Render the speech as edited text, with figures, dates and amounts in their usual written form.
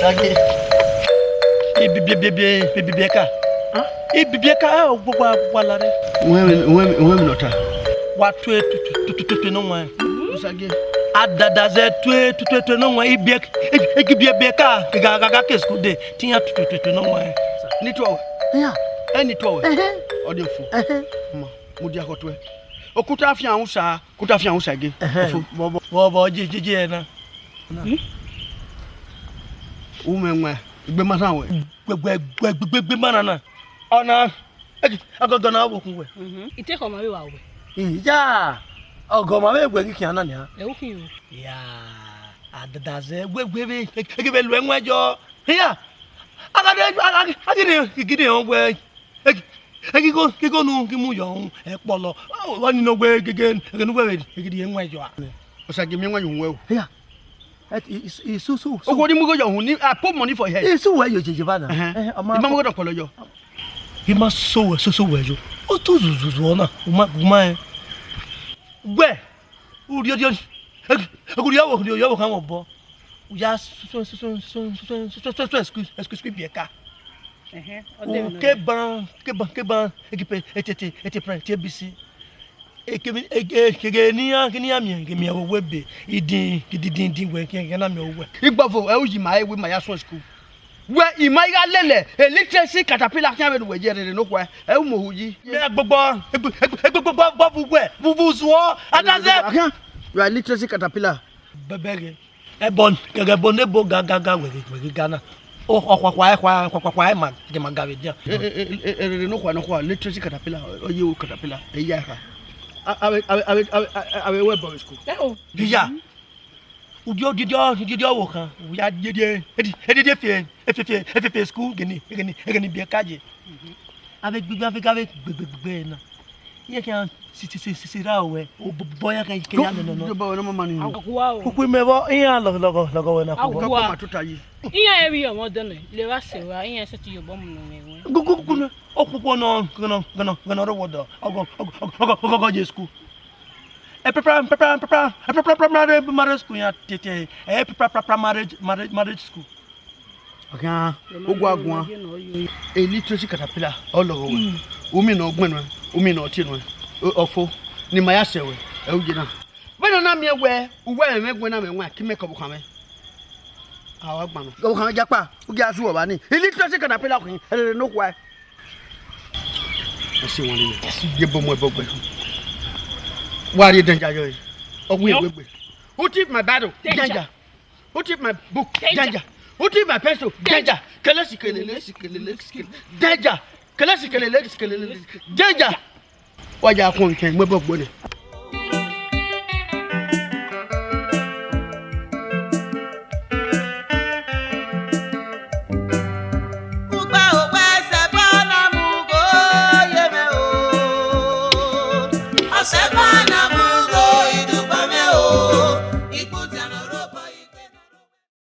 Osage. Ibibieka. Ibibieka ogbo walare. When nota. What to no one. Osage. Adadaze to no one ibibieka gaga keskude. Tinya to no one. Nitwo. Yeah. Any tower. Odefo. Mudia hotwe. Okuta afia unsa, kuta afia unsa ge. Bobo jiji na. Umenwe, igbe matan we. Gbegbe manana. Ona agogo na wo kunwe. Ite ko ma we wa we. Ya. Ogo ma we gwe kian na ni ha. E wo kin o. Ya. Adadaze gbegbe egebe lu enwejo. Ya. Agide on gbe. Kigo nu kimu yo epolo. Wani no gbe gege nu gbe egide enwejo. Osage mi nwa yunwe o. Yeah. It's so. Ogodi mu go yo hun ni I put money for head. It's so where you jejeba na. Imam go dokolo yo. He must so wejo. O to zuzu ona. Uma gbe. Uri odi. Aguri yawo kan obo. Uya excuse bieka. Ke ban equipe était prêt TBC. Ke ni mi o webe idin we ke na mi o we. Igbofo e uji ma we ma ya so school. We imaiga lele literacy caterpillar kan be we jere no kwa e mo huji. Me gbogbo bubu zuo adaze. You are literacy caterpillar. Bebege. Ebon kege bo gaga we Ghana. Kwa man ke magawe dia. No kwa literacy caterpillar o ye caterpillar e ya ha. Awe we boys school. Ya. Udio wo kan. Ya dede fe school gini bi kaje. Avec gbegbe na. Ye kan sira we o boya kan Kenya no. Bo no mama ni. Akuwa o. Ku me bo iya logo we na ko. Ko ma tuta yi. Iya e wi o mo don le wa se wa iya se ti yo bo mu no me. Gugu okupo no ro wodo. Ogo je school. E prepare marriage school ya tete. E prepare marriage school. Okay. Ogwagun. E literacy caterpillar all over. Umi no ogbon no, umi no oti no. Ofo ni maya sewe e ugina. When na me we megwe na me nwa ki make up kwame. Awa gba no. Go kan japa, ugi asu wo ba ni. Literacy caterpillar kun e no kwa. Asi won ni. Ye bomo e bogbe. Wari danger joy. Ogun egbegbe. Who tip my battle? Danger. Who tip my book? Danger. Who tip my pencil? Danger. Kelele. Danger. Kelele. Danger. Waja kon ken gbogbo ni.